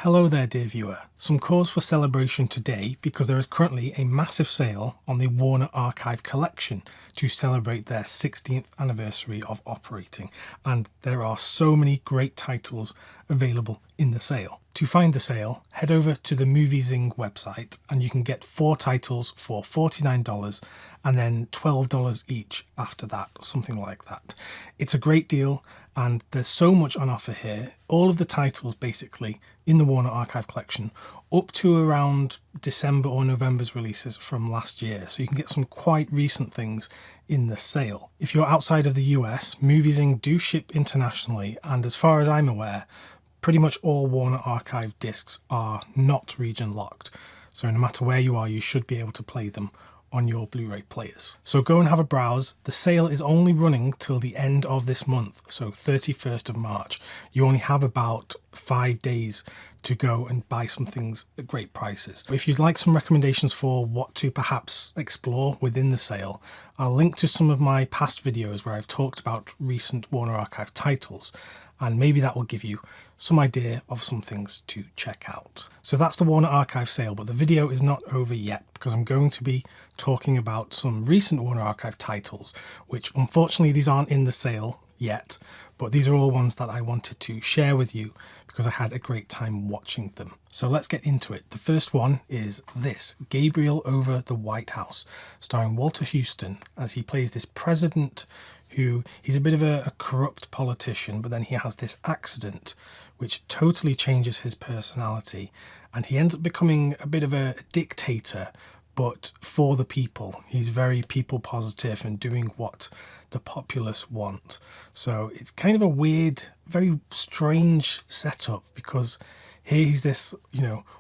Hello there, dear viewer. Some cause for celebration today because there is currently a massive sale on the Warner Archive collection to celebrate their 16th anniversary of operating, and there are so many great titles available in the sale. To find the sale, head over to the MovieZing website and you can get 4 titles for $49 and then $12 each after that, something like that. It's a great deal and there's so much on offer here. All of the titles basically in the Warner Archive collection up to around December or November's releases from last year. So you can get some quite recent things in the sale. If you're outside of the US, MovieZing do ship internationally, and as far as I'm aware, pretty much all Warner Archive discs are not region locked. So no matter where you are, you should be able to play them on your Blu-ray players. So go and have a browse. The sale is only running till the end of this month, so 31st of March. You only have about 5 days to go and buy some things at great prices. If you'd like some recommendations for what to perhaps explore within the sale, I'll link to some of my past videos where I've talked about recent Warner Archive titles, and maybe that will give you some idea of some things to check out. So that's the Warner Archive sale, but the video is not over yet because I'm going to be talking about some recent Warner Archive titles, which unfortunately these aren't in the sale yet, but these are all ones that I wanted to share with you because I had a great time watching them. So let's get into it. The first one is this, Gabriel Over the White House, starring Walter Houston as he plays this president who, he's a bit of a corrupt politician, but then he has this accident which totally changes his personality and he ends up becoming a bit of a dictator, but for the people. He's very people positive and doing what the populace want. So it's kind of a weird, very strange setup because here he's this,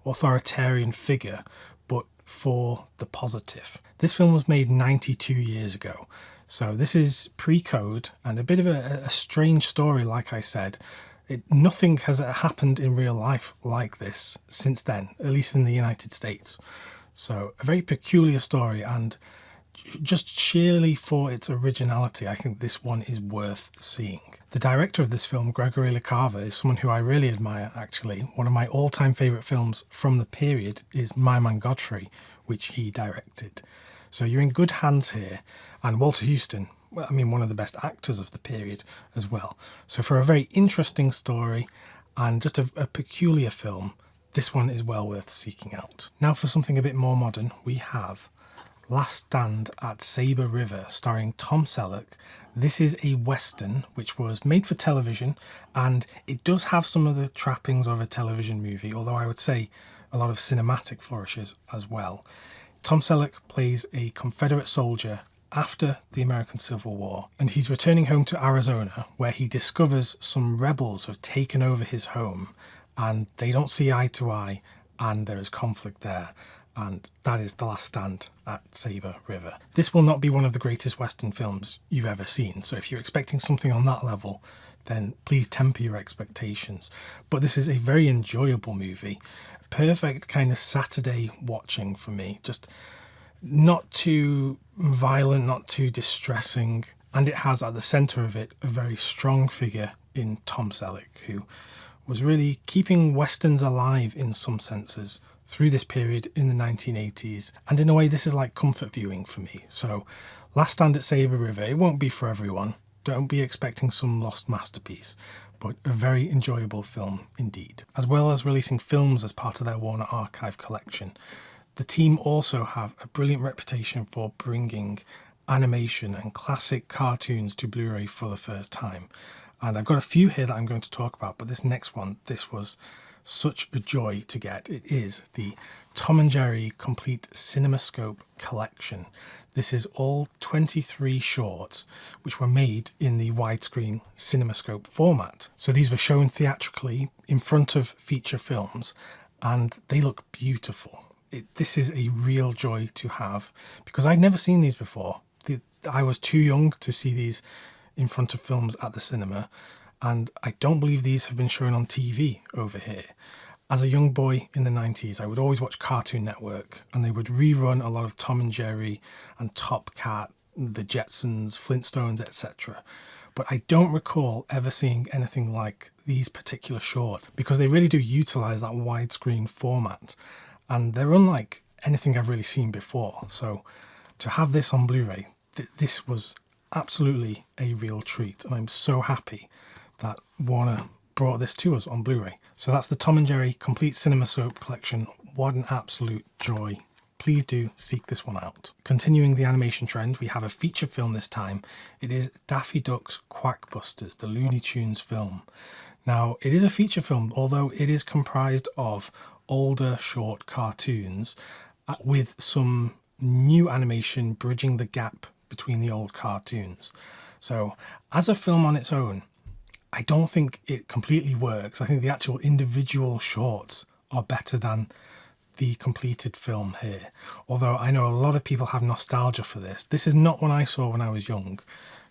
authoritarian figure, but for the positive. This film was made 92 years ago. So this is pre-code and a bit of a strange story, like I said. Nothing has happened in real life like this since then, at least in the United States. So a very peculiar story, and just sheerly for its originality, I think this one is worth seeing. The director of this film, Gregory LaCava, is someone who I really admire, actually. One of my all-time favourite films from the period is My Man Godfrey, which he directed. So you're in good hands here, and Walter Houston, well, I mean, one of the best actors of the period as well. So for a very interesting story and just a peculiar film, this one is well worth seeking out. Now for something a bit more modern, we have Last Stand at Sabre River, starring Tom Selleck. This is a Western which was made for television, and it does have some of the trappings of a television movie, although I would say a lot of cinematic flourishes as well. Tom Selleck plays a Confederate soldier after the American Civil War, and he's returning home to Arizona where he discovers some rebels have taken over his home and they don't see eye to eye and there is conflict there, and that is The Last Stand at Sabre River. This will not be one of the greatest Western films you've ever seen, so if you're expecting something on that level, then please temper your expectations. But this is a very enjoyable movie, perfect kind of Saturday watching for me, just not too violent, not too distressing, and it has at the centre of it a very strong figure in Tom Selleck, who was really keeping Westerns alive in some senses through this period in the 1980s, and in a way this is like comfort viewing for me. So Last Stand at Sabre River, it won't be for everyone, don't be expecting some lost masterpiece, but a very enjoyable film indeed. As well as releasing films as part of their Warner Archive collection, the team also have a brilliant reputation for bringing animation and classic cartoons to Blu-ray for the first time. And I've got a few here that I'm going to talk about, but this next one, this was such a joy to get. It is the Tom and Jerry Complete CinemaScope Collection. This is all 23 shorts which were made in the widescreen CinemaScope format. So these were shown theatrically in front of feature films and they look beautiful. This is a real joy to have because I'd never seen these before. I was too young to see these in front of films at the cinema, and I don't believe these have been shown on TV over here. As a young boy in the 90s, I would always watch Cartoon Network and they would rerun a lot of Tom and Jerry and Top Cat, the Jetsons, Flintstones, etc. but I don't recall ever seeing anything like these particular shorts, because they really do utilize that widescreen format, and they're unlike anything I've really seen before. So to have this on Blu-ray, this was absolutely a real treat, and I'm so happy that Warner brought this to us on Blu-ray. So that's the Tom and Jerry Complete Cinema Soap Collection. What an absolute joy. Please do seek this one out. Continuing the animation trend, we have a feature film this time. It is Daffy Duck's Quackbusters, the Looney Tunes film. Now, it is a feature film, although it is comprised of older short cartoons with some new animation bridging the gap between the old cartoons. So as a film on its own, I don't think it completely works. I think the actual individual shorts are better than the completed film here. Although I know a lot of people have nostalgia for this. This is not one I saw when I was young,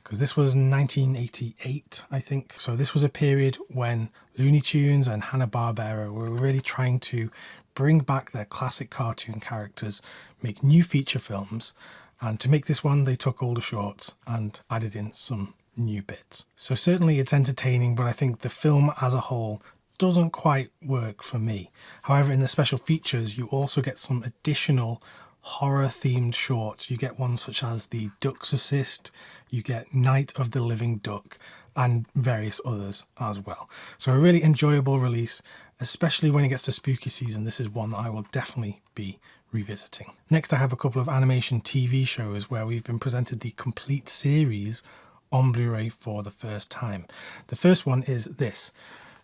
because this was 1988, I think. So this was a period when Looney Tunes and Hanna-Barbera were really trying to bring back their classic cartoon characters, make new feature films, and to make this one, they took older shorts and added in some new bits. So certainly it's entertaining, but I think the film as a whole doesn't quite work for me. However, in the special features, you also get some additional horror-themed shorts. You get ones such as the Duck's Assist, you get Night of the Living Duck, and various others as well. So a really enjoyable release, especially when it gets to spooky season. This is one that I will definitely be revisiting. Next, I have a couple of animation TV shows where we've been presented the complete series on Blu-ray for the first time. The first one is this,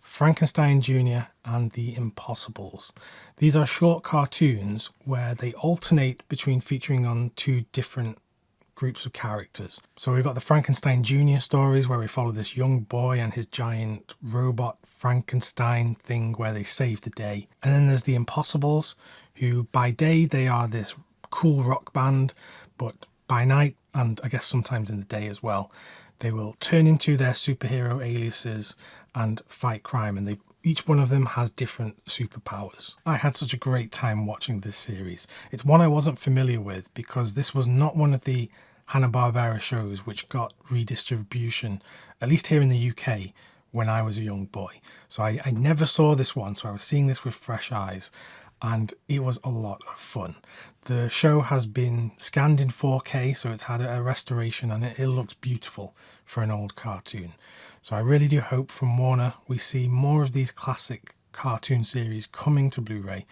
Frankenstein Jr. and the Impossibles. These are short cartoons where they alternate between featuring on two different groups of characters. So we've got the Frankenstein Jr. stories where we follow this young boy and his giant robot Frankenstein thing where they save the day. And then there's the Impossibles, who by day they are this cool rock band, but by night, and I guess sometimes in the day as well, they will turn into their superhero aliases and fight crime, and each one of them has different superpowers. I had such a great time watching this series. It's one I wasn't familiar with because this was not one of the Hanna-Barbera shows which got redistribution, at least here in the UK, when I was a young boy. So I never saw this one, so I was seeing this with fresh eyes, and it was a lot of fun. The show has been scanned in 4K, so it's had a restoration, and it looks beautiful for an old cartoon. So I really do hope from Warner we see more of these classic cartoon series coming to Blu-ray,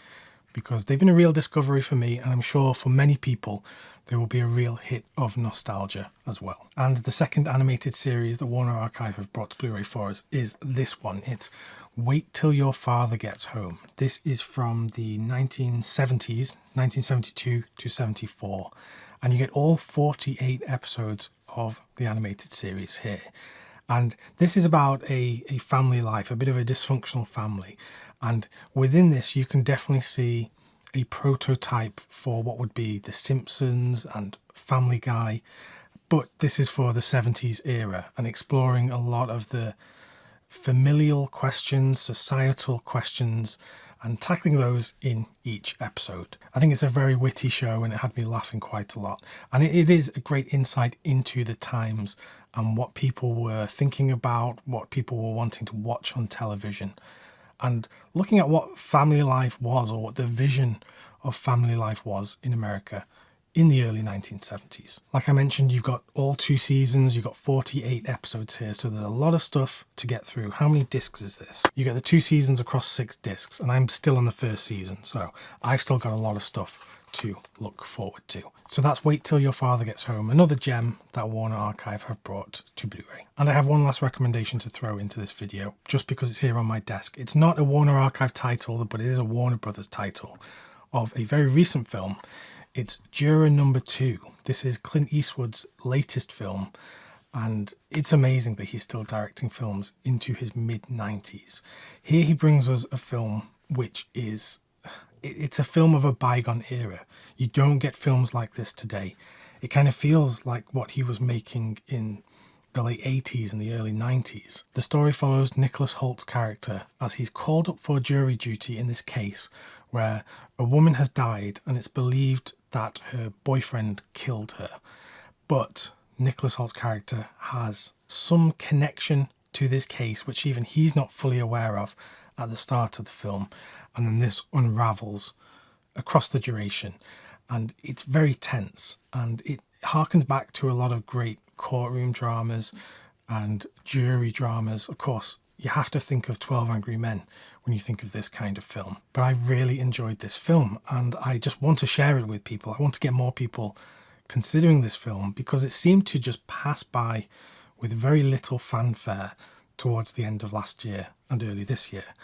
because they've been a real discovery for me, and I'm sure for many people they will be a real hit of nostalgia as well. And the second animated series that Warner Archive have brought to Blu-ray for us is this one. It's Wait Till Your Father Gets Home. This is from the 1970s, 1972 to 74, and you get all 48 episodes of the animated series here. And this is about a family life, a bit of a dysfunctional family. And within this, you can definitely see a prototype for what would be The Simpsons and Family Guy. But this is for the 70s era and exploring a lot of the familial questions, societal questions, and tackling those in each episode. I think it's a very witty show, and it had me laughing quite a lot. And it is a great insight into the times and what people were thinking about, what people were wanting to watch on television, and looking at what family life was, or what the vision of family life was in America in the early 1970s. Like I mentioned, you've got all 2 seasons, you've got 48 episodes here, so there's a lot of stuff to get through. How many discs is this? You get the 2 seasons across 6 discs, and I'm still on the first season, so I've still got a lot of stuff to look forward to. So that's Wait Till Your Father Gets Home, another gem that Warner Archive have brought to Blu-ray. And I have one last recommendation to throw into this video, just because it's here on my desk. It's not a Warner Archive title, but it is a Warner Brothers title of a very recent film. It's Juror Number 2. This is Clint Eastwood's latest film, and it's amazing that he's still directing films into his mid-90s. Here he brings us a film which is, it's a film of a bygone era. You don't get films like this today. It kind of feels like what he was making in the late 80s and the early 90s. The story follows Nicholas Holt's character as he's called up for jury duty in this case where a woman has died and it's believed that her boyfriend killed her. But Nicholas Holt's character has some connection to this case, which even he's not fully aware of at the start of the film. And then this unravels across the duration. And it's very tense, and it harkens back to a lot of great courtroom dramas and jury dramas. Of course, you have to think of 12 Angry Men when you think of this kind of film. But I really enjoyed this film, and I just want to share it with people. I want to get more people considering this film, because it seemed to just pass by with very little fanfare towards the end of last year and early this year.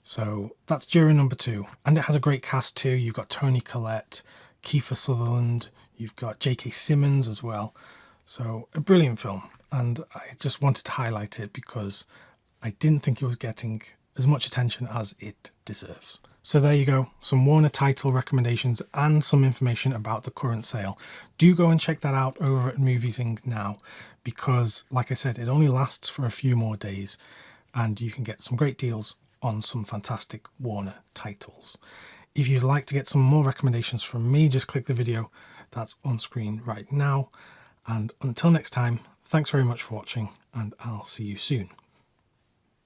So that's Jury number 2, and it has a great cast too. You've got Toni Collette, Kiefer Sutherland, you've got J.K. Simmons as well. So a brilliant film, and I just wanted to highlight it because I didn't think it was getting as much attention as it deserves. So there you go, some Warner title recommendations and some information about the current sale. Do go and check that out over at Moviesing now, because like I said, it only lasts for a few more days and you can get some great deals on some fantastic Warner titles. If you'd like to get some more recommendations from me, just click the video that's on screen right now. And until next time, thanks very much for watching, and I'll see you soon.